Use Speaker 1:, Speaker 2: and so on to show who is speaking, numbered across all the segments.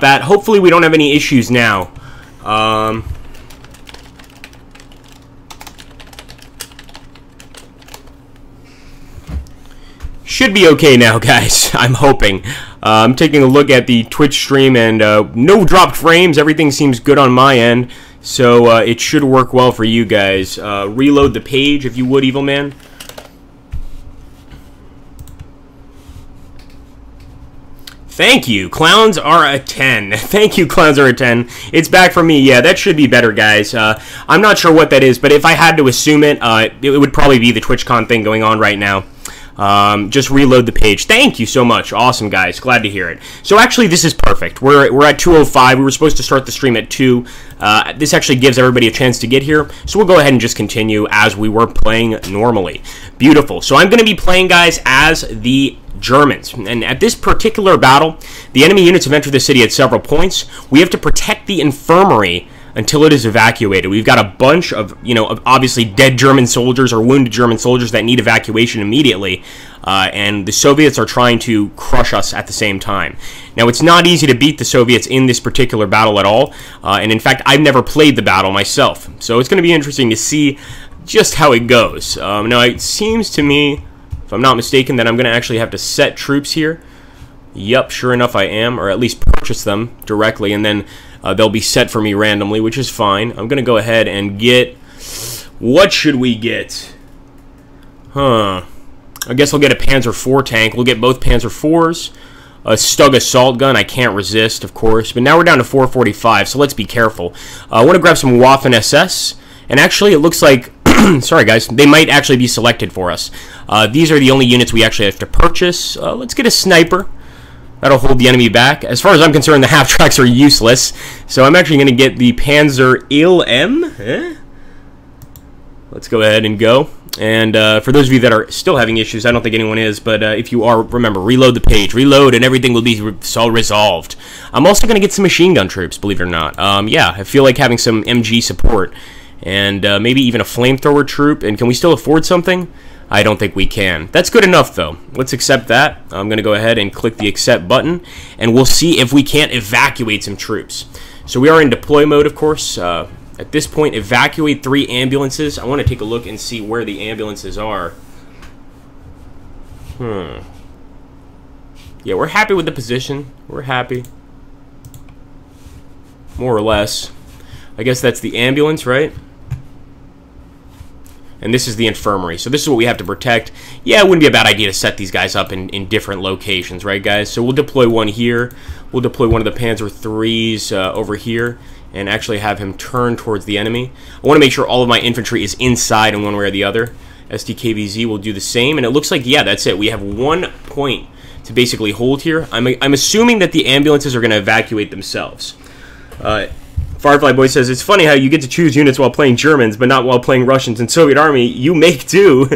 Speaker 1: that. Hopefully we don't have any issues now. Should be okay now, guys. I'm hoping. I'm taking a look at the Twitch stream, and no dropped frames. Everything seems good on my end, so it should work well for you guys. Reload the page, if you would, Evil Man. Thank you. Clowns are a 10. Thank you, Clowns are a 10. It's back from me. Yeah, that should be better, guys. I'm not sure what that is, but if I had to assume it, it would probably be the TwitchCon thing going on right now. Just reload the page. Thank you so much. Awesome, guys. Glad to hear it. So actually, this is perfect. We're at 2:05. We were supposed to start the stream at 2. This actually gives everybody a chance to get here. So we'll go ahead and just continue as we were playing normally. Beautiful. So I'm going to be playing, guys, as the Germans. And at this particular battle, the enemy units have entered the city at several points. We have to protect the infirmary until it is evacuated. We've got a bunch of, obviously dead German soldiers or wounded German soldiers that need evacuation immediately, and the Soviets are trying to crush us at the same time. Now, it's not easy to beat the Soviets in this particular battle at all, and in fact, I've never played the battle myself, so it's going to be interesting to see just how it goes. Now, it seems to me, if I'm not mistaken, that I'm going to actually have to set troops here. Yep, sure enough I am, or at least purchase them directly, and then they'll be set for me randomly, which is fine. I'm going to go ahead and get... What should we get? I guess I'll get a Panzer IV tank. We'll get both Panzer IVs. A Stug assault gun, I can't resist, of course. But now we're down to 445, so let's be careful. I want to grab some Waffen SS. And actually, it looks like... sorry, guys. They might actually be selected for us. These are the only units we actually have to purchase. Let's get a sniper. That'll hold the enemy back. As far as I'm concerned, the half-tracks are useless. So I'm actually going to get the Panzer IL-M. Let's go ahead and go. And for those of you that are still having issues, I don't think anyone is, but if you are, remember, reload the page. Reload, and everything will be resolved. I'm also going to get some machine gun troops, believe it or not. Yeah, I feel like having some MG support. And maybe even a flamethrower troop. And can we still afford something? I don't think we can. That's good enough, though. Let's accept that. I'm going to go ahead and click the accept button, and we'll see if we can't evacuate some troops. So we are in deploy mode, of course. At this point, evacuate 3 ambulances. I want to take a look and see where the ambulances are. Yeah, we're happy with the position. We're happy. More or less. I guess that's the ambulance, right? And this is the infirmary. So this is what we have to protect. Yeah, it wouldn't be a bad idea to set these guys up in different locations, right, guys? So we'll deploy one here. We'll deploy one of the Panzer IIIs over here and actually have him turn towards the enemy. I want to make sure all of my infantry is inside in one way or the other. SDKVZ will do the same. And it looks like, yeah, that's it. We have 1 point to basically hold here. I'm assuming that the ambulances are going to evacuate themselves. Firefly Boy says, it's funny how you get to choose units while playing Germans, but not while playing Russians and Soviet Army. You make do.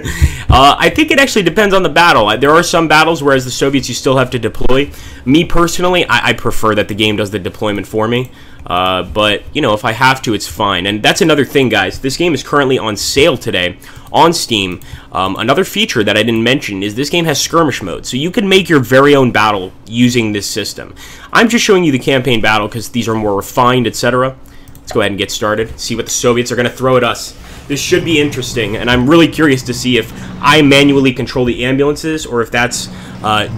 Speaker 1: I think it actually depends on the battle. There are some battles, whereas the Soviets you still have to deploy. Me, personally, I prefer that the game does the deployment for me. But, if I have to, it's fine. And that's another thing, guys. This game is currently on sale today on Steam. Another feature that I didn't mention is this game has skirmish mode, so you can make your very own battle using this system. I'm just showing you the campaign battle because these are more refined, etc. Let's go ahead and get started, see what the Soviets are going to throw at us. This should be interesting, and I'm really curious to see if I manually control the ambulances or if that's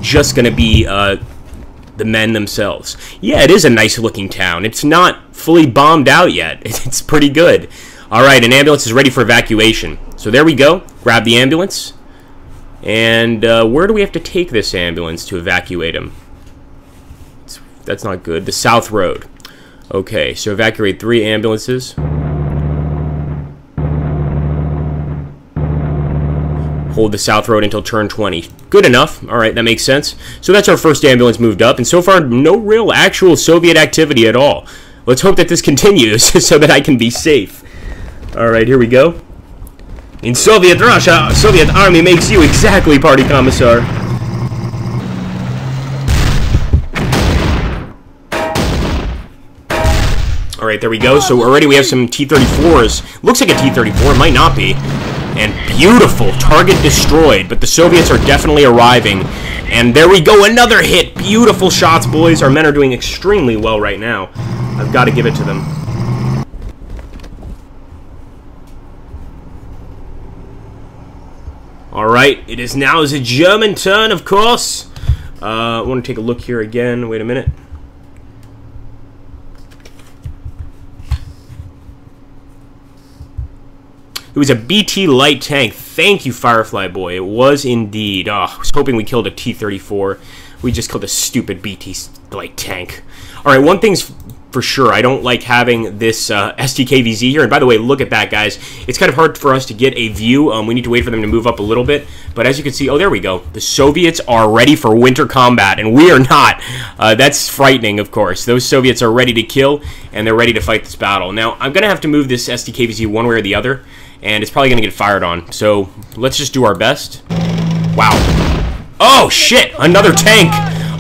Speaker 1: just going to be the men themselves. Yeah, it is a nice looking town. It's not fully bombed out yet. It's pretty good. Alright, an ambulance is ready for evacuation. So there we go. Grab the ambulance. And where do we have to take this ambulance to evacuate him? That's not good. The South Road. Okay, so evacuate 3 ambulances. Hold the South Road until turn 20. Good enough. Alright, that makes sense. So that's our first ambulance moved up. And so far, no real actual Soviet activity at all. Let's hope that this continues so that I can be safe. Alright, here we go. In Soviet Russia, Soviet Army makes you exactly, Party Commissar. Alright, there we go. So already we have some T-34s. Looks like a T-34, might not be. And beautiful, target destroyed. But the Soviets are definitely arriving. And there we go, another hit. Beautiful shots, boys. Our men are doing extremely well right now. I've got to give it to them. Alright, it is now the German turn, of course. I want to take a look here again. Wait a minute. It was a BT light tank. Thank you, Firefly Boy. It was indeed. Oh, I was hoping we killed a T-34. We just killed a stupid BT light tank. Alright, one thing's for sure. I don't like having this STKVZ here. And by the way, look at that, guys. It's kind of hard for us to get a view. We need to wait for them to move up a little bit. But as you can see, oh, there we go. The Soviets are ready for winter combat, and we are not. That's frightening, of course. Those Soviets are ready to kill, and they're ready to fight this battle. Now, I'm going to have to move this STKVZ one way or the other, and it's probably going to get fired on. So let's just do our best. Wow. Oh, shit. Another tank.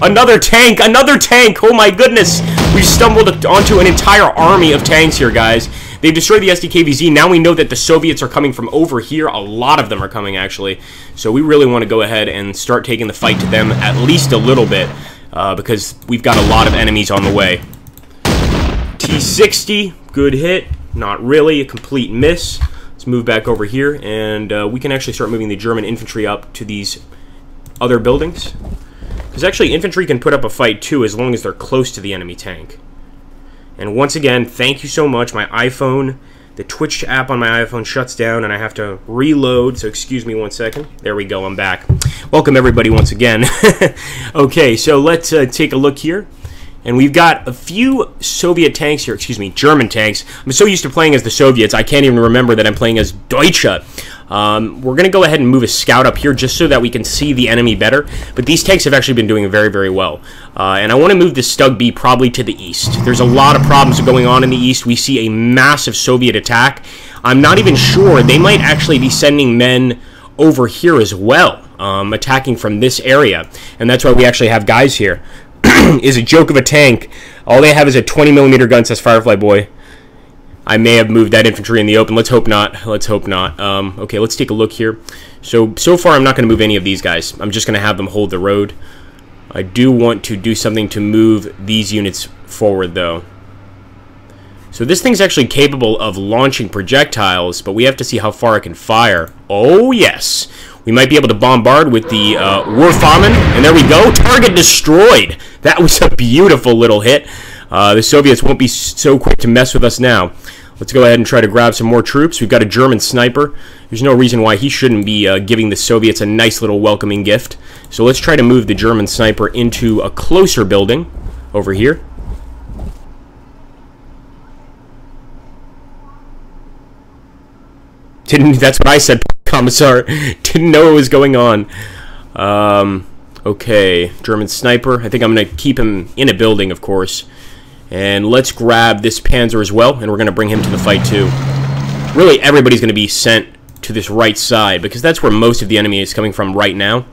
Speaker 1: Another tank. Another tank. Oh, my goodness. We've stumbled onto an entire army of tanks here, guys. They've destroyed the SDKVZ. Now we know that the Soviets are coming from over here. A lot of them are coming, actually. So we really want to go ahead and start taking the fight to them at least a little bit, because we've got a lot of enemies on the way. T-60. Good hit. Not really. A complete miss. Let's move back over here, and we can actually start moving the German infantry up to these other buildings. Because actually, infantry can put up a fight, too, as long as they're close to the enemy tank. And once again, thank you so much. My iPhone, the Twitch app on my iPhone shuts down, and I have to reload, so excuse me one second. There we go, I'm back. Welcome, everybody, once again. Okay, so let's take a look here. And we've got a few Soviet tanks here, excuse me, German tanks. I'm so used to playing as the Soviets, I can't even remember that I'm playing as Deutsche. We're going to go ahead and move a scout up here just so that we can see the enemy better. But these tanks have actually been doing very, very well. And I want to move this Stug B probably to the east. There's a lot of problems going on in the east. We see a massive Soviet attack. I'm not even sure. They might actually be sending men over here as well, attacking from this area. And that's why we actually have guys here. Is a joke of a tank. All they have is a 20mm gun, says Firefly Boy. I may have moved that infantry in the open. Let's hope not. Let's hope not. Okay, let's take a look here. So far, I'm not going to move any of these guys. I'm just going to have them hold the road. I do want to do something to move these units forward, though. So this thing's actually capable of launching projectiles, but we have to see how far it can fire. Oh, yes. We might be able to bombard with the Warfahmen, and there we go. Target destroyed. That was a beautiful little hit. The Soviets won't be so quick to mess with us now. Let's go ahead and try to grab some more troops. We've got a German sniper. There's no reason why he shouldn't be giving the Soviets a nice little welcoming gift. So let's try to move the German sniper into a closer building over here. That's what I said, Commissar. Didn't know what was going on. Okay, German sniper. I think I'm going to keep him in a building, of course. And let's grab this Panzer as well, and we're going to bring him to the fight, too. Really, everybody's going to be sent to this right side, because that's where most of the enemy is coming from right now.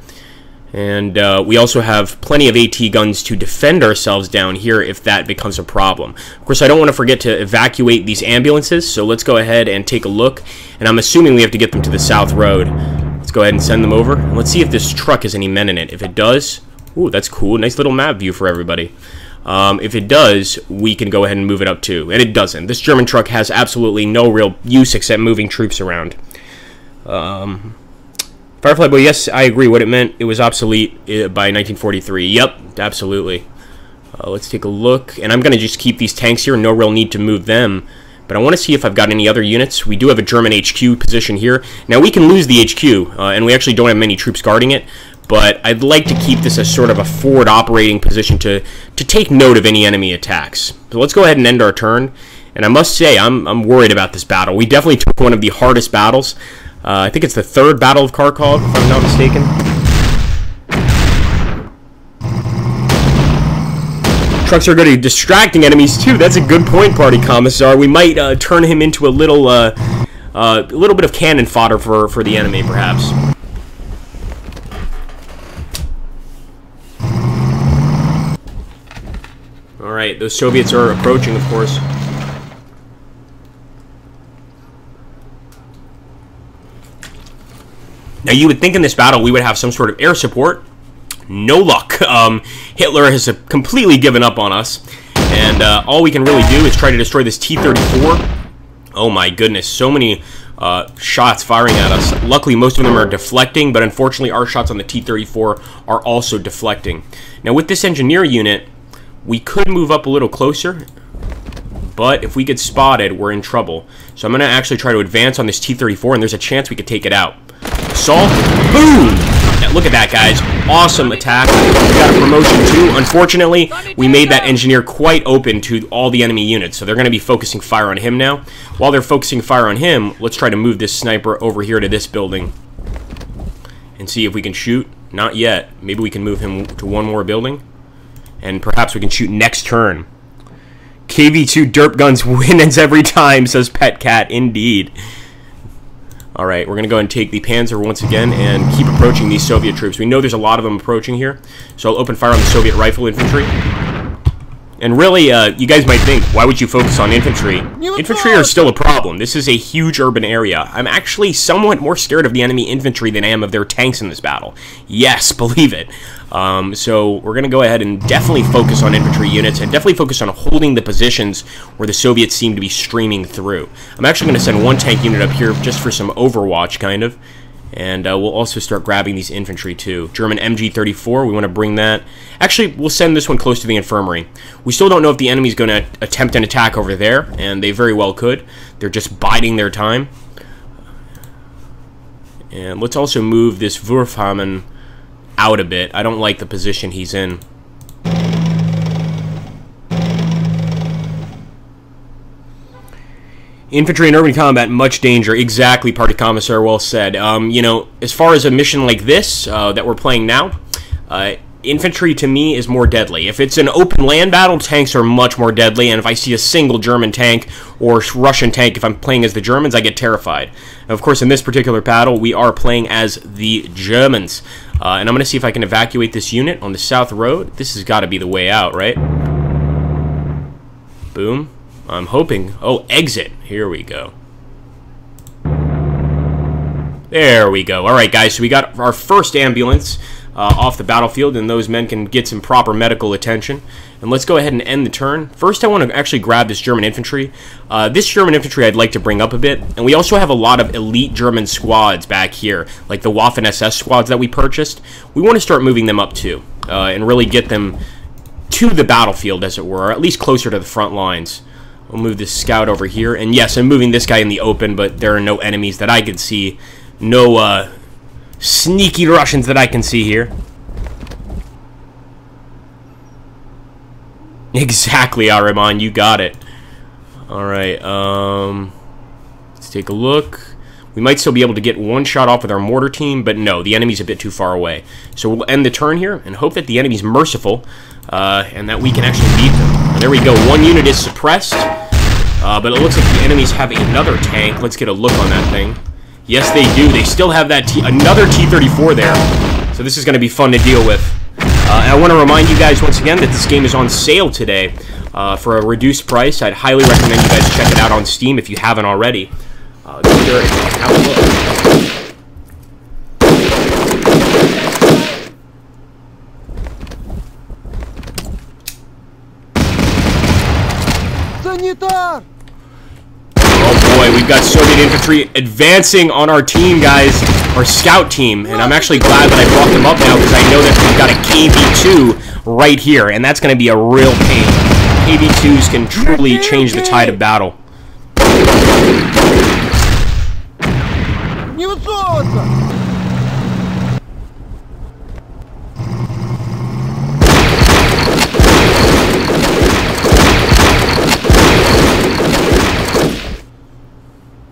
Speaker 1: And we also have plenty of AT guns to defend ourselves down here if that becomes a problem. Of course, I don't want to forget to evacuate these ambulances, so let's go ahead and take a look. And I'm assuming we have to get them to the South Road. Let's go ahead and send them over. And let's see if this truck has any men in it. If it does, ooh, that's cool. Nice little map view for everybody. If it does, we can go ahead and move it up too. And it doesn't. This German truck has absolutely no real use except moving troops around. Firefly Boy, yes, I agree. What it meant, it was obsolete by 1943. Yep, absolutely. Let's take a look. And I'm going to just keep these tanks here. No real need to move them. But I want to see if I've got any other units. We do have a German HQ position here. Now, we can lose the HQ, and we actually don't have many troops guarding it. But I'd like to keep this as sort of a forward operating position to take note of any enemy attacks. So let's go ahead and end our turn. And I must say, I'm worried about this battle. We definitely took one of the hardest battles. I think it's the third Battle of Kharkov, if I'm not mistaken. Trucks are good at distracting enemies, too. That's a good point, Party Commissar. We might turn him into a little bit of cannon fodder for the enemy, perhaps. Alright, those Soviets are approaching, of course. Now, you would think in this battle we would have some sort of air support. no luck. Hitler has completely given up on us, and all we can really do is try to destroy this T-34. Oh my goodness, so many shots firing at us. Luckily, most of them are deflecting, but unfortunately, our shots on the T-34 are also deflecting. Now, with this engineer unit, we could move up a little closer, but if we get spotted, we're in trouble. So I'm going to actually try to advance on this T-34, and there's a chance we could take it out. Assault. Boom! Now, look at that, guys. Awesome attack. We got a promotion, too. Unfortunately, we made that engineer quite open to all the enemy units, so they're going to be focusing fire on him now. While they're focusing fire on him, let's try to move this sniper over here to this building and see if we can shoot. Not yet. Maybe we can move him to one more building, and perhaps we can shoot next turn. KV-2 derp guns wins every time, says Pet Cat. Indeed. Alright, we're going to go and take the Panzer once again and keep approaching these Soviet troops. We know there's a lot of them approaching here, so I'll open fire on the Soviet rifle infantry. And really, you guys might think, why would you focus on infantry? Infantry are still a problem. This is a huge urban area. I'm actually somewhat more scared of the enemy infantry than I am of their tanks in this battle. Yes, believe it. So we're going to go ahead and definitely focus on infantry units and definitely focus on holding the positions where the Soviets seem to be streaming through. I'm actually going to send one tank unit up here just for some overwatch, kind of. And we'll also start grabbing these infantry, too. German MG-34, we want to bring that. Actually, we'll send this one close to the infirmary. We still don't know if the enemy's going to attempt an attack over there, and they very well could. They're just biding their time. And let's also move this Wurfhammen out a bit. I don't like the position he's in. Infantry in urban combat, much danger. Exactly, Party Commissar, well said. You know, as far as a mission like this that we're playing now, infantry to me is more deadly. If it's an open land battle, tanks are much more deadly, and if I see a single German tank or Russian tank, if I'm playing as the Germans, I get terrified. And of course, in this particular battle, we are playing as the Germans. And I'm going to see if I can evacuate this unit on the south road. This has got to be the way out, right? Boom. I'm hoping. Oh, exit. Here we go. There we go. All right, guys. So we got our first ambulance off the battlefield, and those men can get some proper medical attention. And let's go ahead and end the turn. First, I want to actually grab this German infantry. This German infantry I'd like to bring up a bit. And we also have a lot of elite German squads back here, like the Waffen-SS squads that we purchased. We want to start moving them up, too, and really get them to the battlefield, as it were, or at least closer to the front lines. We'll move this scout over here. And yes, I'm moving this guy in the open, but there are no enemies that I can see. No sneaky Russians that I can see here. Exactly, Ahriman, you got it. Alright, let's take a look. We might still be able to get one shot off with our mortar team, but no, the enemy's a bit too far away. So we'll end the turn here and hope that the enemy's merciful and that we can actually beat them. And there we go, one unit is suppressed, but it looks like the enemies have another tank. Let's get a look on that thing. Yes, they do. They still have that another T-34 there. So this is going to be fun to deal with. And I want to remind you guys once again that this game is on sale today for a reduced price. I'd highly recommend you guys check it out on Steam if you haven't already. Go there and have a look. Oh boy, we've got Soviet infantry advancing on our team, guys. Our scout team. And I'm actually glad that I brought them up now because I know that we've got a KV-2 right here. And that's going to be a real pain. KV-2s can truly change the tide of battle.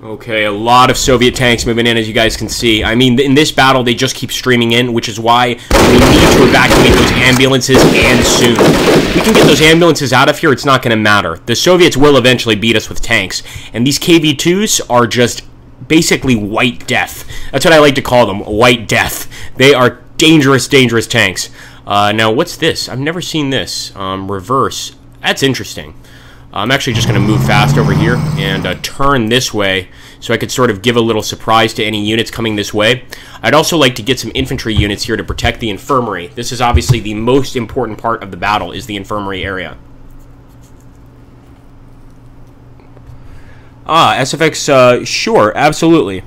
Speaker 1: Okay, a lot of Soviet tanks moving in, as you guys can see. I mean, in this battle, they just keep streaming in, which is why we need to evacuate those ambulances, and soon. If we can get those ambulances out of here, it's not going to matter. The Soviets will eventually beat us with tanks, and these KV-2s are just basically white death. That's what I like to call them, white death. They are dangerous, dangerous tanks. Now, what's this? I've never seen this. Reverse. That's interesting. I'm actually just going to move fast over here and turn this way so I could sort of give a little surprise to any units coming this way. I'd also like to get some infantry units here to protect the infirmary. This is obviously the most important part of the battle, is the infirmary area. Ah, SFX, sure, absolutely.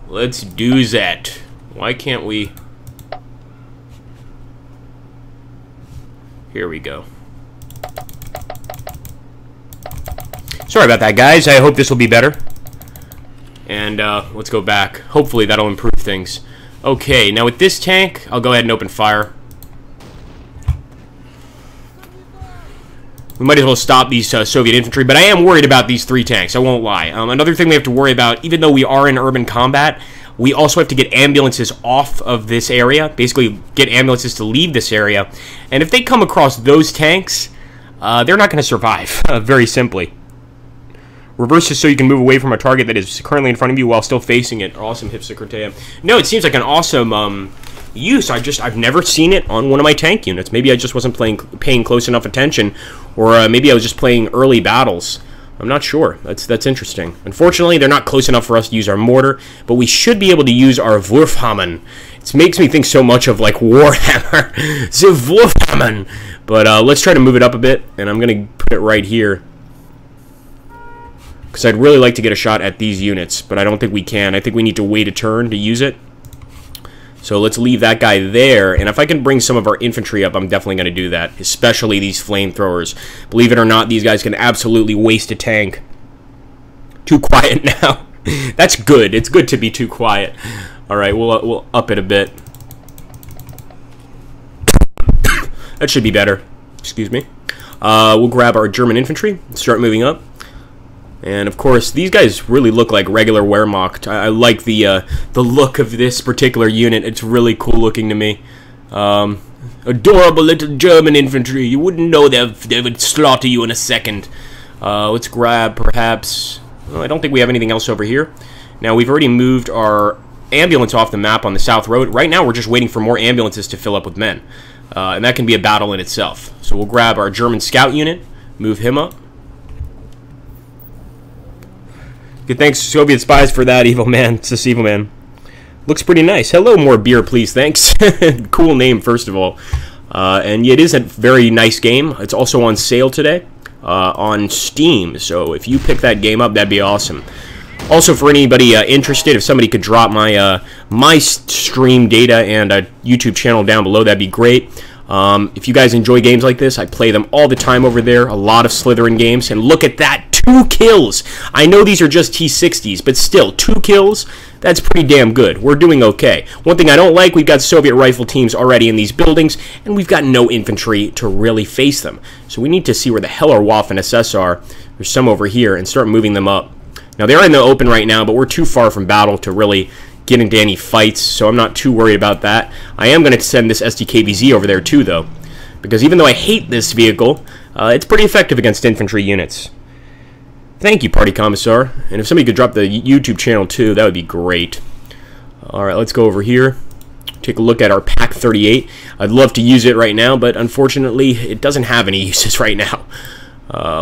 Speaker 1: Let's do that. Why can't we... Here we go. Sorry about that, guys. I hope this will be better. And let's go back. Hopefully that'll improve things. Okay, now with this tank, I'll go ahead and open fire. We might as well stop these Soviet infantry, but I am worried about these 3 tanks, I won't lie. Another thing we have to worry about, even though we are in urban combat, we also have to get ambulances off of this area, basically get ambulances to leave this area. And if they come across those tanks, they're not going to survive, very simply. Reverse is so you can move away from a target that is currently in front of you while still facing it. Awesome, Hipsocratea. No, it seems like an awesome use. I've never seen it on one of my tank units. Maybe I just wasn't paying close enough attention, or maybe I was just playing early battles. I'm not sure. That's interesting. Unfortunately, they're not close enough for us to use our mortar, but we should be able to use our Wurfhammer. It makes me think so much of, like, Warhammer. The Wurfhammer! But let's try to move it up a bit, and I'm going to put it right here. Because I'd really like to get a shot at these units, but I don't think we can. I think we need to wait a turn to use it. So let's leave that guy there, and if I can bring some of our infantry up, I'm definitely going to do that, especially these flamethrowers. Believe it or not, these guys can absolutely waste a tank. Too quiet now. That's good. It's good to be too quiet. All right, we'll up it a bit. That should be better. Excuse me. We'll grab our German infantry and start moving up. And of course, these guys really look like regular Wehrmacht. I like the look of this particular unit. It's really cool looking to me. Adorable little German infantry. You wouldn't know they would slaughter you in a second. Let's grab perhaps... Well, I don't think we have anything else over here. Now, we've already moved our ambulance off the map on the South Road. Right now, we're just waiting for more ambulances to fill up with men. And that can be a battle in itself. So we'll grab our German scout unit, move him up. Good, thanks, Soviet spies, for that, evil man. It's this evil man. Looks pretty nice. Hello, more beer, please. Thanks. Cool name, first of all. And it is a very nice game. It's also on sale today on Steam. So if you pick that game up, that'd be awesome. Also, for anybody interested, if somebody could drop my my stream data and a YouTube channel down below, that'd be great. If you guys enjoy games like this, I play them all the time over there. A lot of Slytherin games. And look at that. 2 kills. I know these are just T60s, but still, 2 kills, that's pretty damn good. We're doing okay. One thing I don't like, we've got Soviet rifle teams already in these buildings, and we've got no infantry to really face them. So we need to see where the hell our Waffen SS are. There's some over here, and start moving them up. Now, they're in the open right now, but we're too far from battle to really get into any fights, so I'm not too worried about that. I am going to send this SDKVZ over there, too, though, because even though I hate this vehicle, it's pretty effective against infantry units. Thank you, Party Commissar. And if somebody could drop the YouTube channel, too, that would be great. Alright, let's go over here. Take a look at our Pack 38. I'd love to use it right now, but unfortunately, it doesn't have any uses right now.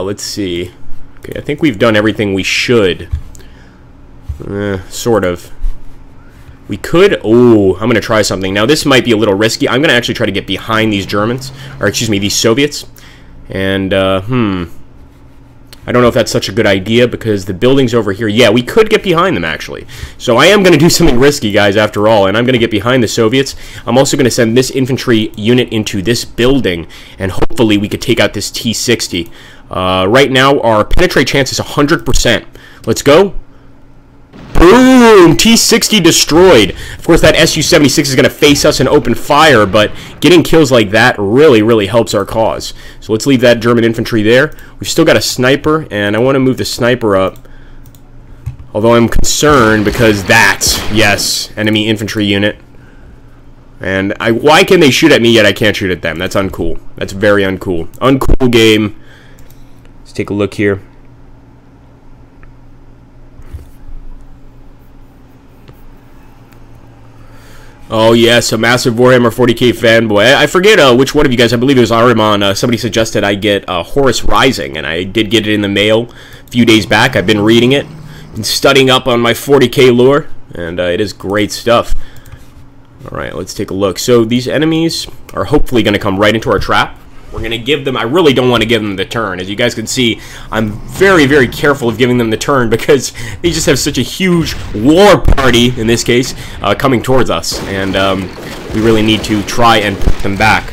Speaker 1: Let's see. Okay, I think we've done everything we should. Sort of. We could... Oh, I'm going to try something. Now, this might be a little risky. I'm going to actually try to get behind these Germans. Or, excuse me, these Soviets. And, I don't know if that's such a good idea because the building's over here. Yeah, we could get behind them, actually. So I am going to do something risky, guys, after all, and I'm going to get behind the Soviets. I'm also going to send this infantry unit into this building, and hopefully we could take out this T-60. Right now, our penetrate chance is 100%. Let's go. Boom! T-60 destroyed. Of course, that Su-76 is going to face us and open fire, but getting kills like that really, really helps our cause. So let's leave that German infantry there. We've still got a sniper, and I want to move the sniper up. Although I'm concerned because that's, yes, enemy infantry unit. And why can they shoot at me yet I can't shoot at them? That's uncool. That's very uncool. Uncool game. Let's take a look here. Oh yes, a massive Warhammer 40k fanboy. I forget which one of you guys, I believe it was Arimon, somebody suggested I get Horus Rising, and I did get it in the mail a few days back. I've been reading it, and studying up on my 40k lore, and it is great stuff. Alright, let's take a look. So these enemies are hopefully going to come right into our trap. We're going to give them, I really don't want to give them the turn. As you guys can see, I'm very, very careful of giving them the turn because they just have such a huge war party, in this case, coming towards us. And we really need to try and put them back.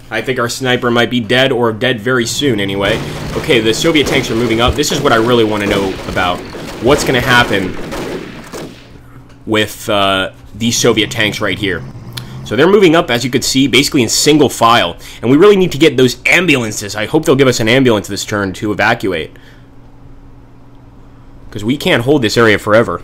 Speaker 1: I think our sniper might be dead, or dead very soon anyway. Okay, the Soviet tanks are moving up. This is what I really want to know about. What's going to happen with these Soviet tanks right here? So they're moving up, as you could see, basically in single file. And we really need to get those ambulances. I hope they'll give us an ambulance this turn to evacuate. Because we can't hold this area forever.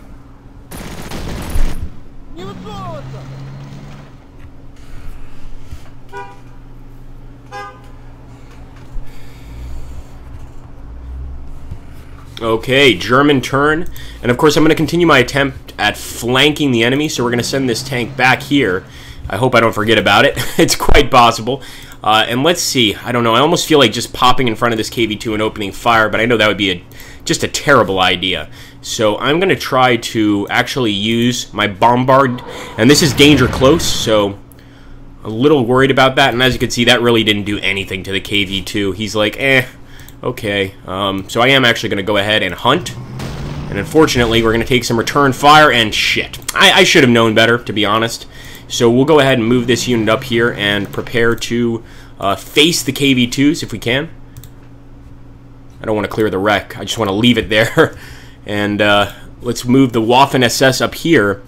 Speaker 1: Okay, German turn. And of course I'm going to continue my attempt at flanking the enemy, so we're going to send this tank back here. I hope I don't forget about it. It's quite possible. And let's see. I don't know. I almost feel like just popping in front of this KV-2 and opening fire, but I know that would be just a terrible idea. So I'm going to try to actually use my bombard. And this is danger close, so a little worried about that. And as you can see, that really didn't do anything to the KV-2. He's like, eh. Okay, so I am actually going to go ahead and hunt, and unfortunately we're going to take some return fire, and shit. I should have known better, to be honest. So we'll go ahead and move this unit up here and prepare to face the KV-2s if we can. I don't want to clear the wreck, I just want to leave it there. And let's move the Waffen-SS up here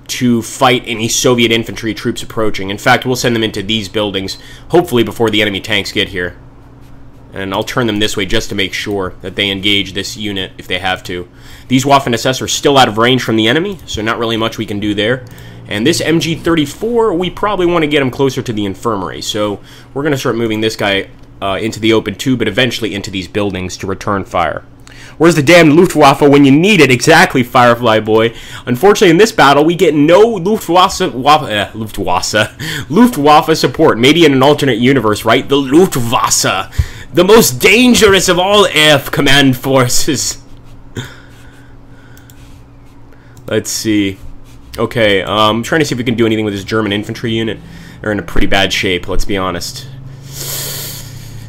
Speaker 1: to fight any Soviet infantry troops approaching. In fact, we'll send them into these buildings, hopefully before the enemy tanks get here. And I'll turn them this way just to make sure that they engage this unit if they have to. These Waffen-SS are still out of range from the enemy, so not really much we can do there. And this MG-34, we probably want to get him closer to the infirmary. So we're going to start moving this guy into the open too, but eventually into these buildings to return fire. Where's the damn Luftwaffe when you need it? Exactly, Firefly Boy. Unfortunately, in this battle, we get no Luftwaffe support. Maybe in an alternate universe, right? The Luftwaffe. The most dangerous of all air command forces. Let's see. Okay, I'm trying to see if we can do anything with this German infantry unit. They're in a pretty bad shape, let's be honest.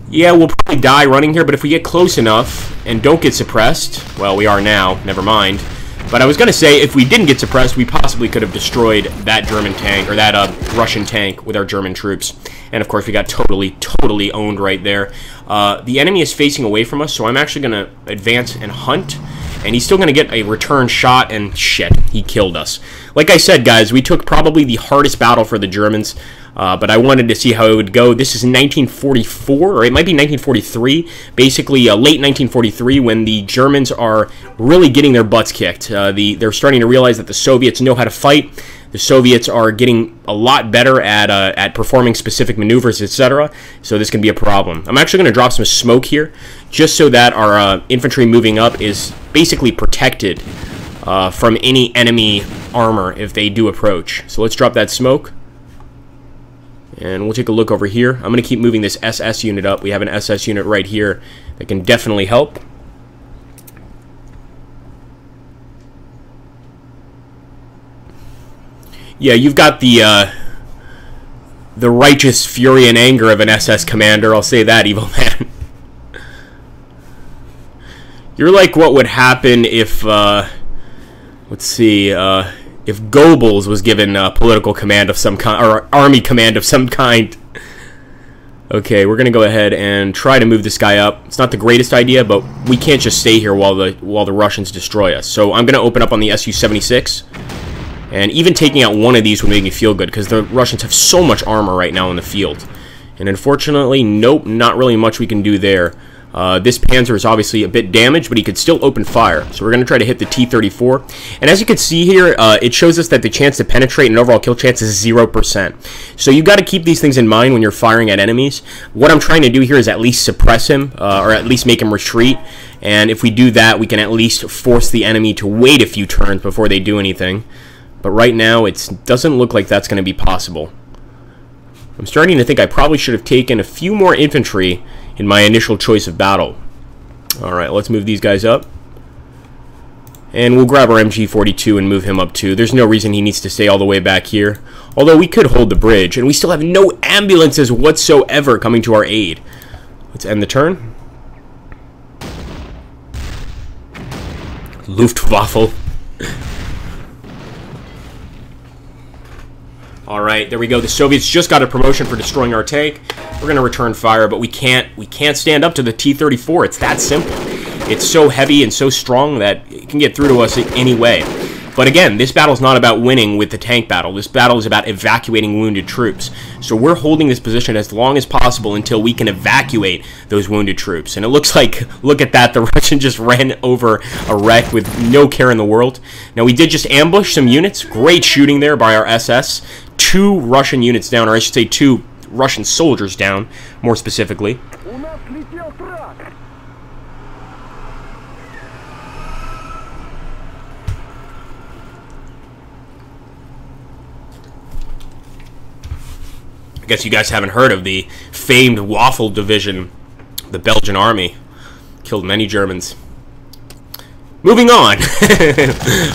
Speaker 1: Yeah, we'll probably die running here, but if we get close enough and don't get suppressed, well, we are now, never mind. But I was going to say, if we didn't get suppressed, we possibly could have destroyed that German tank, or that Russian tank with our German troops. And of course, we got totally owned right there. The enemy is facing away from us, so I'm actually going to advance and hunt. And he's still going to get a return shot, and shit, he killed us. Like I said, guys, we took probably the hardest battle for the Germans. But I wanted to see how it would go. This is 1944, or it might be 1943, basically late 1943, when the Germans are really getting their butts kicked. They're starting to realize that the Soviets know how to fight. The Soviets are getting a lot better at performing specific maneuvers, etc. So this can be a problem. I'm actually going to drop some smoke here, just so that our infantry moving up is basically protected from any enemy armor if they do approach. So let's drop that smoke. And we'll take a look over here. I'm going to keep moving this SS unit up. We have an SS unit right here that can definitely help. Yeah, you've got the righteous fury and anger of an SS commander. I'll say that, evil man. You're like what would happen if, let's see, if Goebbels was given political command of some kind, or army command of some kind. Okay, we're gonna go ahead and try to move this guy up. It's not the greatest idea, but we can't just stay here while the Russians destroy us. So I'm gonna open up on the Su-76, and even taking out one of these would make me feel good because the Russians have so much armor right now in the field. And unfortunately, nope, not really much we can do there. This Panzer is obviously a bit damaged, but he could still open fire. So we're going to try to hit the T-34. And as you can see here, it shows us that the chance to penetrate and overall kill chance is 0%. So you've got to keep these things in mind when you're firing at enemies. What I'm trying to do here is at least suppress him, or at least make him retreat. And if we do that, we can at least force the enemy to wait a few turns before they do anything. But right now, it doesn't look like that's going to be possible. I'm starting to think I probably should have taken a few more infantry in my initial choice of battle. Alright, let's move these guys up. And we'll grab our MG42 and move him up too. There's no reason he needs to stay all the way back here. Although we could hold the bridge, and we still have no ambulances whatsoever coming to our aid. Let's end the turn. Luftwaffe. Alright, there we go. The Soviets just got a promotion for destroying our tank. We're going to return fire, but we can't stand up to the T-34. It's that simple. It's so heavy and so strong that it can get through to us any way. But again, this battle is not about winning with the tank battle. This battle is about evacuating wounded troops. So we're holding this position as long as possible until we can evacuate those wounded troops. And it looks like, look at that, the Russian just ran over a wreck with no care in the world. Now we did just ambush some units. Great shooting there by our SS. 2 Russian units down, or I should say 2 Russian soldiers down, more specifically. I guess you guys haven't heard of the famed Waffle Division, the Belgian army. Killed many Germans. Moving on.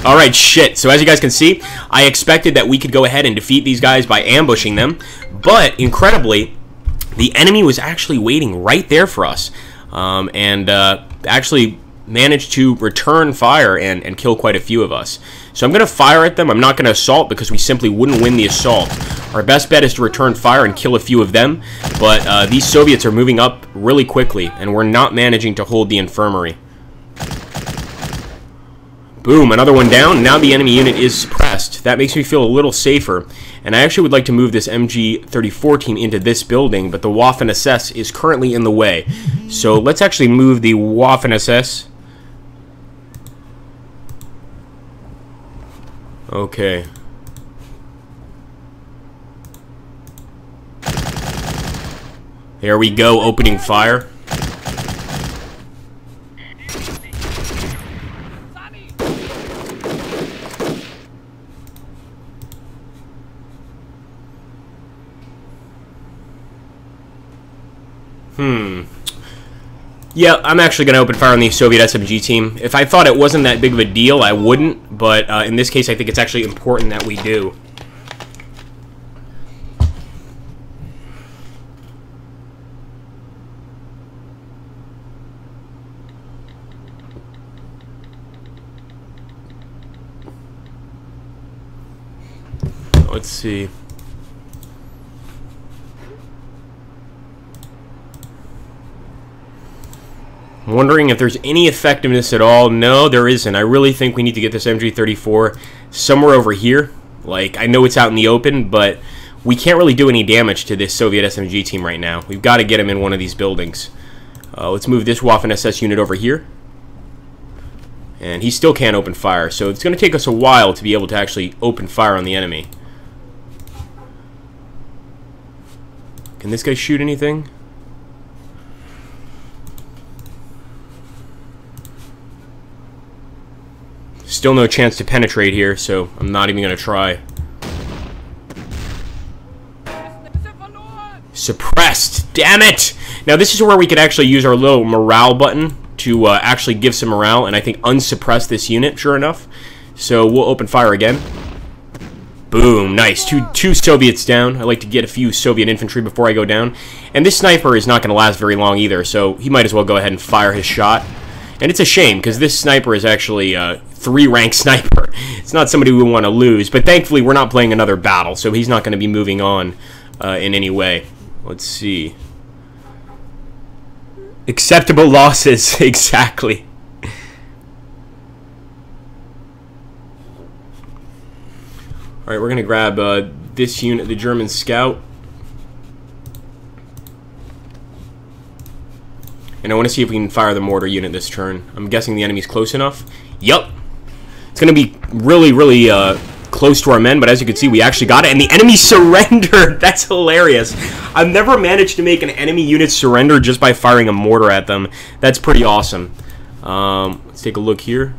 Speaker 1: Alright, shit. So as you guys can see, I expected that we could go ahead and defeat these guys by ambushing them. But, incredibly, the enemy was actually waiting right there for us. And actually managed to return fire and kill quite a few of us. So I'm going to fire at them. I'm not going to assault because we simply wouldn't win the assault. Our best bet is to return fire and kill a few of them. But these Soviets are moving up really quickly, and we're not managing to hold the infirmary. Boom, another one down. Now the enemy unit is suppressed. That makes me feel a little safer. And I actually would like to move this MG34 team into this building, but the Waffen-SS is currently in the way. So let's actually move the Waffen-SS. Okay. There we go, opening fire. Yeah, I'm actually going to open fire on the Soviet SMG team. If I thought it wasn't that big of a deal, I wouldn't. But in this case, I think it's actually important that we do. Let's see. I'm wondering if there's any effectiveness at all. No, there isn't. I really think we need to get this MG34 somewhere over here. Like, I know it's out in the open, but we can't really do any damage to this Soviet SMG team right now. We've got to get him in one of these buildings. Let's move this Waffen-SS unit over here. And he still can't open fire, so it's going to take us a while to be able to actually open fire on the enemy. Can this guy shoot anything? Still no chance to penetrate here, so I'm not even going to try. Suppressed! Damn it! Now this is where we could actually use our little morale button to actually give some morale, and I think unsuppress this unit, sure enough. So we'll open fire again. Boom, nice. Two Soviets down. I like to get a few Soviet infantry before I go down. And this sniper is not going to last very long either, so he might as well go ahead and fire his shot. And it's a shame, because this sniper is actually a 3-rank sniper. It's not somebody we want to lose, but thankfully we're not playing another battle, so he's not going to be moving on in any way. Let's see. Acceptable losses, exactly. Alright, we're going to grab this unit, the German Scout. And I want to see if we can fire the mortar unit this turn. I'm guessing the enemy's close enough. Yup. It's going to be really, really close to our men, but as you can see, we actually got it, and the enemy surrendered. That's hilarious. I've never managed to make an enemy unit surrender just by firing a mortar at them. That's pretty awesome. Let's take a look here.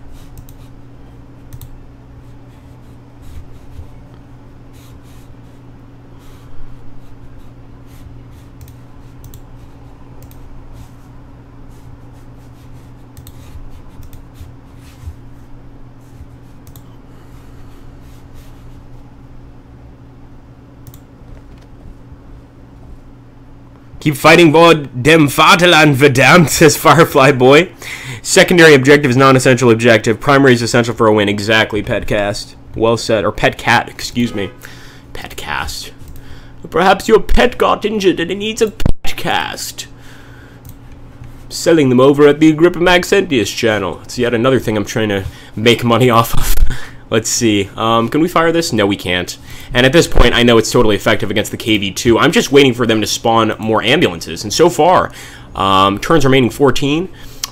Speaker 1: Keep fighting for dem Vaterland, verdammt, says Firefly Boy. Secondary objective is non-essential objective. Primary is essential for a win. Exactly, Petcast. Well said. Or Petcat, excuse me. Petcast. Perhaps your pet got injured and it needs a Petcast. Selling them over at the Agrippa Maxentius channel. It's yet another thing I'm trying to make money off of. Let's see. Can we fire this? No, we can't. And at this point, I know it's totally effective against the KV-2. I'm just waiting for them to spawn more ambulances. And so far, turns remaining 14.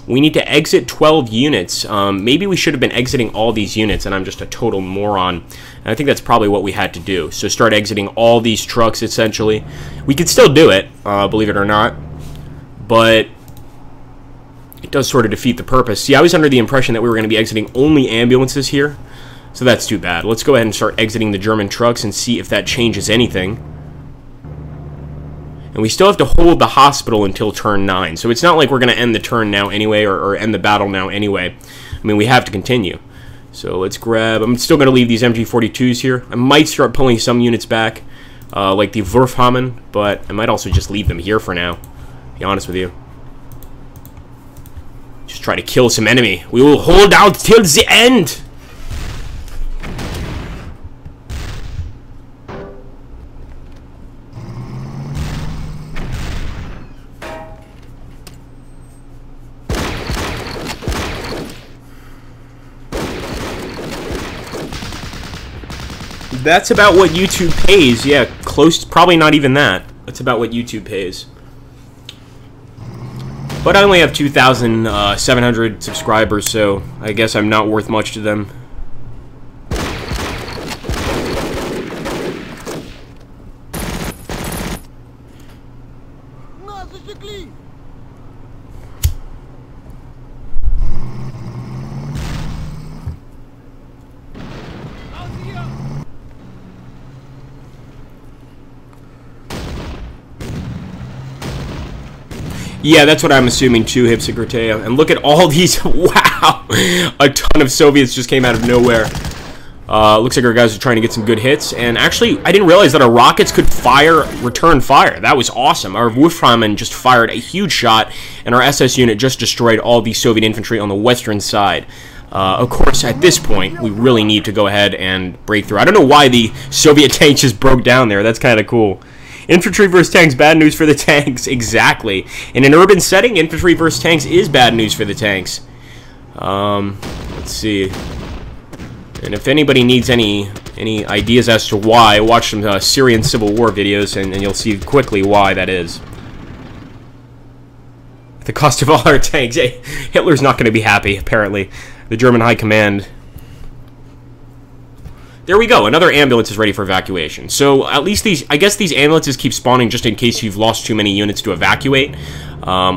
Speaker 1: We need to exit 12 units. Maybe we should have been exiting all these units, and I'm just a total moron. And I think that's probably what we had to do. So start exiting all these trucks, essentially. We could still do it, believe it or not. But it does sort of defeat the purpose. See, I was under the impression that we were going to be exiting only ambulances here. So that's too bad. Let's go ahead and start exiting the German trucks and see if that changes anything. And we still have to hold the hospital until turn 9. So it's not like we're going to end the turn now anyway, or end the battle now anyway. I mean, we have to continue. So let's grab... I'm still going to leave these MG42s here. I might start pulling some units back, like the Wurfhammen, but I might also just leave them here for now, to be honest with you. Just try to kill some enemy. We will hold out till the end! That's about what YouTube pays. Yeah, close, probably not even that. That's about what YouTube pays. But I only have 2,700 subscribers, so I guess I'm not worth much to them. Yeah, that's what I'm assuming too, Hypsicratea. And look at all these. Wow! A ton of Soviets just came out of nowhere. Looks like our guys are trying to get some good hits. And actually, I didn't realize that our rockets could return fire. That was awesome. Our Wurfhammen just fired a huge shot, and our SS unit just destroyed all the Soviet infantry on the western side. Of course, at this point, we really need to go ahead and break through. I don't know why the Soviet tank just broke down there. That's kind of cool. Infantry versus tanks, bad news for the tanks. Exactly. In an urban setting, infantry versus tanks is bad news for the tanks. Let's see. And if anybody needs any ideas as to why, watch some Syrian Civil War videos, and you'll see quickly why that is. At the cost of all our tanks. Hey, Hitler's not going to be happy, apparently. The German High Command. There we go. Another ambulance is ready for evacuation. So at least I guess these ambulances keep spawning just in case you've lost too many units to evacuate,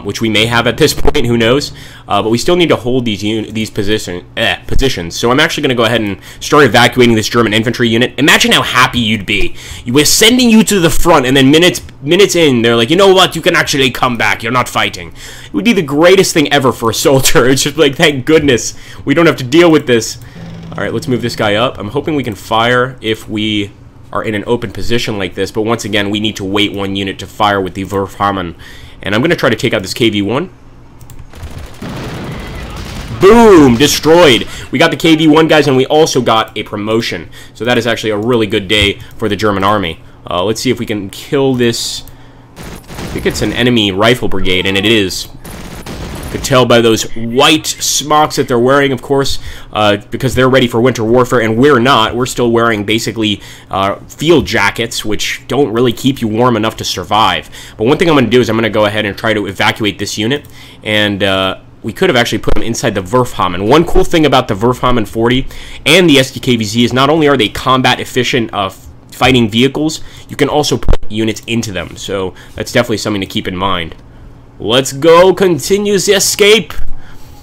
Speaker 1: which we may have at this point. Who knows? But we still need to hold these positions. So I'm actually going to go ahead and start evacuating this German infantry unit. Imagine how happy you'd be. We're sending you to the front, and then minutes in, they're like, you know what? You can actually come back. You're not fighting. It would be the greatest thing ever for a soldier. It's just like, thank goodness we don't have to deal with this. Alright, let's move this guy up. I'm hoping we can fire if we are in an open position like this, but once again, we need to wait one unit to fire with the Wurfhammen. And I'm going to try to take out this KV-1. Boom! Destroyed! We got the KV-1, guys, and we also got a promotion. So that is actually a really good day for the German army. Let's see if we can kill this. I think it's an enemy rifle brigade, and it is. Could tell by those white smocks that they're wearing, of course, because they're ready for winter warfare, and we're not. We're still wearing basically field jackets, which don't really keep you warm enough to survive. But one thing I'm going to do is I'm going to go ahead and try to evacuate this unit, and we could have actually put them inside the Werfhamen. One cool thing about the Werfhamen 40 and the SDKVZ is not only are they combat efficient fighting vehicles, you can also put units into them. So that's definitely something to keep in mind. Let's go, continue the escape.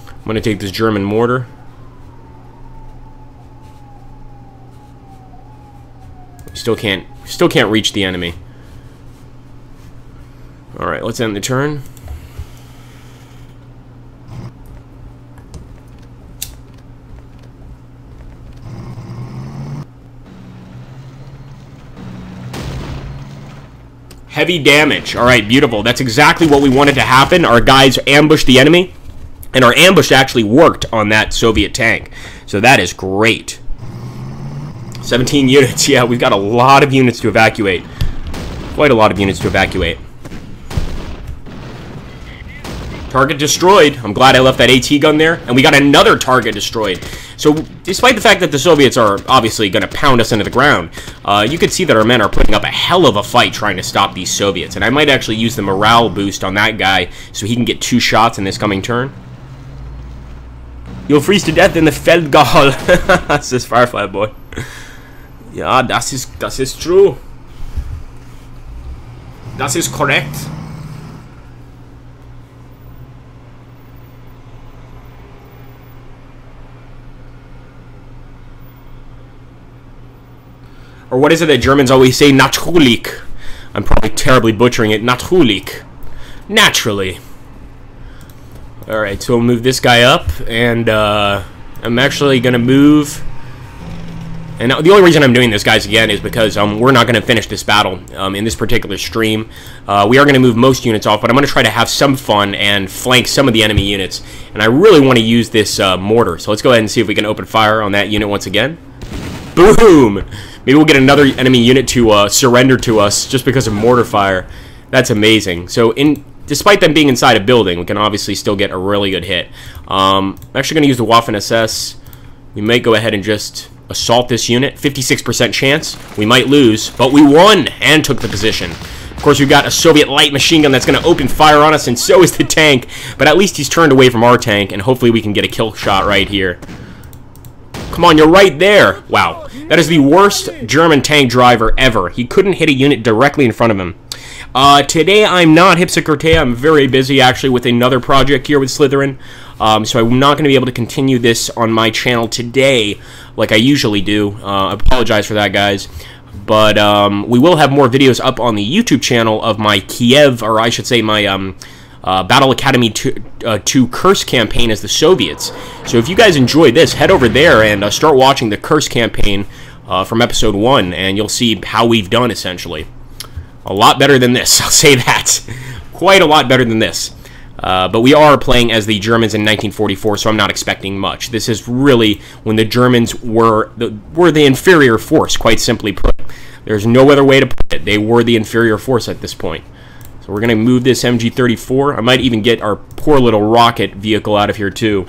Speaker 1: I'm going to take this German mortar. Still can't reach the enemy. All right, let's end the turn. Heavy damage. All right, beautiful. That's exactly what we wanted to happen. Our guys ambushed the enemy, and our ambush actually worked on that Soviet tank. So that is great. 17 units. Yeah, we've got a lot of units to evacuate. Quite a lot of units to evacuate. Target destroyed. I'm glad I left that AT gun there. And we got another target destroyed. So, despite the fact that the Soviets are obviously going to pound us into the ground, you can see that our men are putting up a hell of a fight trying to stop these Soviets. And I might actually use the morale boost on that guy so he can get 2 shots in this coming turn. You'll freeze to death in the Feldgall, says Firefly Boy. Yeah, das ist true. Das ist correct. Or what is it that Germans always say? Natürlich. I'm probably terribly butchering it. Natürlich. Naturally. Alright, so we'll move this guy up. And I'm actually going to move... And the only reason I'm doing this, guys, again, is because we're not going to finish this battle in this particular stream. We are going to move most units off, but I'm going to try to have some fun and flank some of the enemy units. And I really want to use this mortar. So let's go ahead and see if we can open fire on that unit once again. Boom! Maybe we'll get another enemy unit to surrender to us just because of mortar fire. That's amazing. So, despite them being inside a building, we can obviously still get a really good hit. I'm actually going to use the Waffen-SS. We might go ahead and just assault this unit. 56% chance. We might lose, but we won and took the position. Of course, we've got a Soviet light machine gun that's going to open fire on us, and so is the tank. But at least he's turned away from our tank, and hopefully we can get a kill shot right here. Come on, you're right there. Wow. That is the worst German tank driver ever. He couldn't hit a unit directly in front of him. Today, I'm not Hipsocratea. I'm very busy, actually, with another project here with Slytherin. So I'm not going to be able to continue this on my channel today like I usually do. I apologize for that, guys. But we will have more videos up on the YouTube channel of my Kiev, or I should say my... Battle Academy 2 Curse campaign as the Soviets. So if you guys enjoy this, head over there and start watching the Curse campaign from episode 1, and you'll see how we've done, essentially. A lot better than this, I'll say that. Quite a lot better than this. But we are playing as the Germans in 1944, so I'm not expecting much. This is really when the Germans were the inferior force, quite simply put. There's no other way to put it. They were the inferior force at this point. So we're going to move this MG-34. I might even get our poor little rocket vehicle out of here too.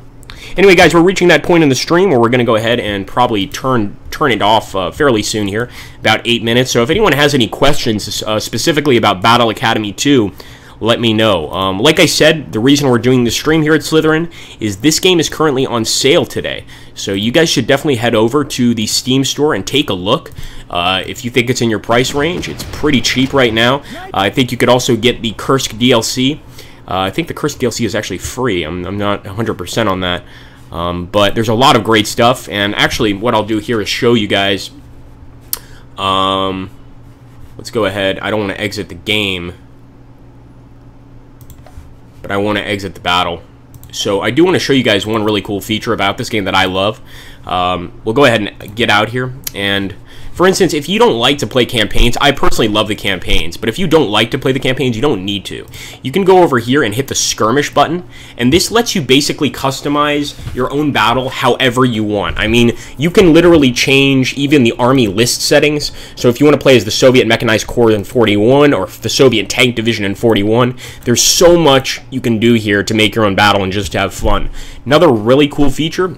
Speaker 1: Anyway, guys, we're reaching that point in the stream where we're going to go ahead and probably turn it off fairly soon here, about 8 minutes. So if anyone has any questions specifically about Battle Academy 2, let me know. Like I said, the reason we're doing the stream here at Slytherin is this game is currently on sale today. So you guys should definitely head over to the Steam store and take a look. If you think it's in your price range, it's pretty cheap right now. I think you could also get the Kursk DLC. I think the Kursk DLC is actually free. I'm not 100% on that. But there's a lot of great stuff. And actually, what I'll do here is show you guys. Let's go ahead. I don't want to exit the game, but I want to exit the battle. So I do want to show you guys one really cool feature about this game that I love. We'll go ahead and get out here, and For instance, if you don't like to play campaigns, I personally love the campaigns, but if you don't like to play the campaigns, you don't need to. You can go over here and hit the skirmish button, and this lets you basically customize your own battle however you want. I mean, you can literally change even the army list settings. So if you want to play as the Soviet Mechanized Corps in 41 or the Soviet Tank Division in 41, there's so much you can do here to make your own battle and just have fun. Another really cool feature,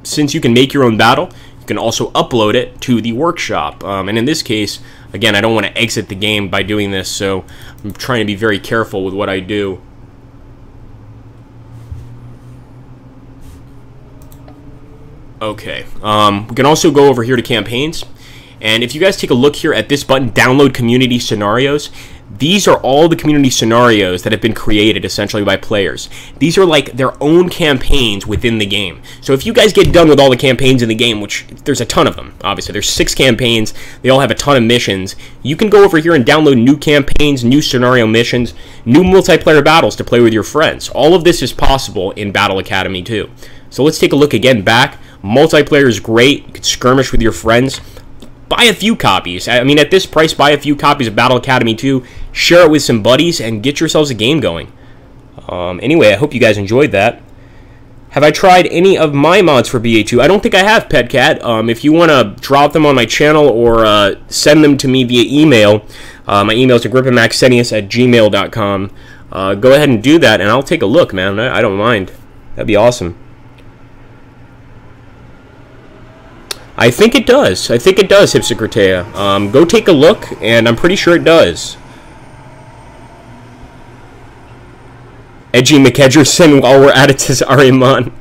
Speaker 1: since you can make your own battle, you can also upload it to the workshop. And in this case, again, I don't want to exit the game by doing this, so I'm trying to be very careful with what I do. Okay, we can also go over here to campaigns. And if you guys take a look here at this button, download community scenarios, these are all the community scenarios that have been created essentially by players. These are like their own campaigns within the game. So if you guys get done with all the campaigns in the game, which there's a ton of them, obviously there's 6 campaigns, they all have a ton of missions, you can go over here and download new campaigns, new scenario missions, new multiplayer battles to play with your friends. All of this is possible in Battle Academy 2. So let's take a look again back. Multiplayer is great. You can skirmish with your friends. Buy a few copies. I mean, at this price, buy a few copies of Battle Academy 2, share it with some buddies, and get yourselves a game going. Anyway, I hope you guys enjoyed that. Have I tried any of my mods for BA2? I don't think I have, PetCat. If you want to drop them on my channel or send them to me via email, my email is agrippaMaxenius@gmail.com. Go ahead and do that, and I'll take a look, man. I don't mind. That'd be awesome. I think it does. I think it does, Hypsicratea. Go take a look, and I'm pretty sure it does. Edgy McEdgerson while we're at it, says Ariman.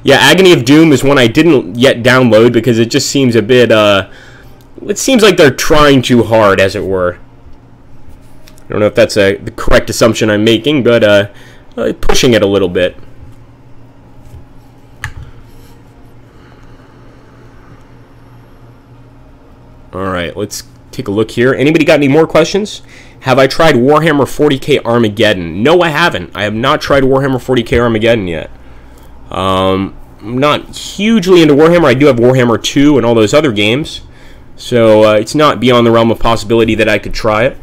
Speaker 1: Yeah, Agony of Doom is one I didn't yet download because it just seems a bit, it seems like they're trying too hard, as it were. I don't know if that's the correct assumption I'm making, but pushing it a little bit. Alright, let's take a look here. Anybody got any more questions? Have I tried Warhammer 40k Armageddon? No, I haven't. I have not tried Warhammer 40k Armageddon yet. I'm not hugely into Warhammer. I do have Warhammer 2 and all those other games. So it's not beyond the realm of possibility that I could try it.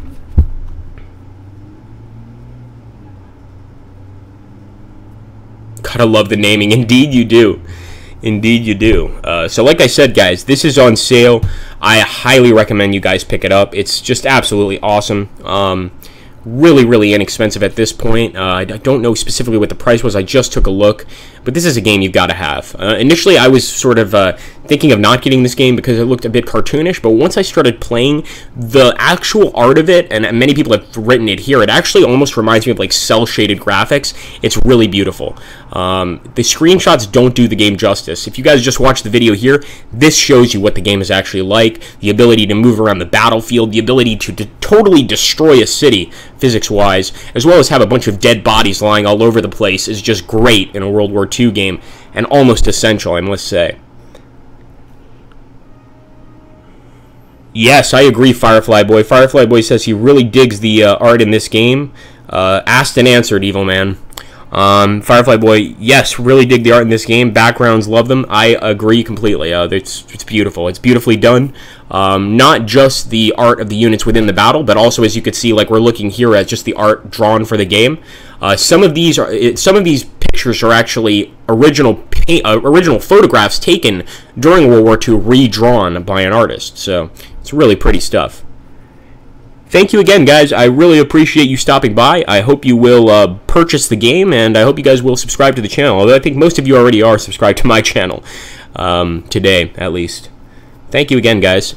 Speaker 1: Gotta love the naming. Indeed you do. Indeed you do. So like I said, guys, this is on sale. I highly recommend you guys pick it up. It's just absolutely awesome. Really, really inexpensive at this point. I don't know specifically what the price was. I just took a look. But this is a game you've got to have. Initially, I was sort of thinking of not getting this game because it looked a bit cartoonish. But once I started playing, the actual art of it, and many people have written it here, it actually almost reminds me of like cel-shaded graphics. It's really beautiful. The screenshots don't do the game justice. If you guys just watch the video here, this shows you what the game is actually like. The ability to move around the battlefield, the ability to totally destroy a city, physics-wise, as well as have a bunch of dead bodies lying all over the place is just great in a World War II game, and almost essential, I must say. Yes, I agree, Firefly Boy. Firefly Boy says he really digs the art in this game. Asked and answered, Evil Man. Firefly Boy, yes, really dig the art in this game. Backgrounds, love them. I agree completely. It's beautiful. It's beautifully done. Not just the art of the units within the battle, but also, as you can see, like we're looking here at just the art drawn for the game. Some of these pictures are actually original photographs taken during World War II, redrawn by an artist. So it's really pretty stuff. Thank you again, guys. I really appreciate you stopping by. I hope you will purchase the game, and I hope you guys will subscribe to the channel, although I think most of you already are subscribed to my channel, today, at least. Thank you again, guys.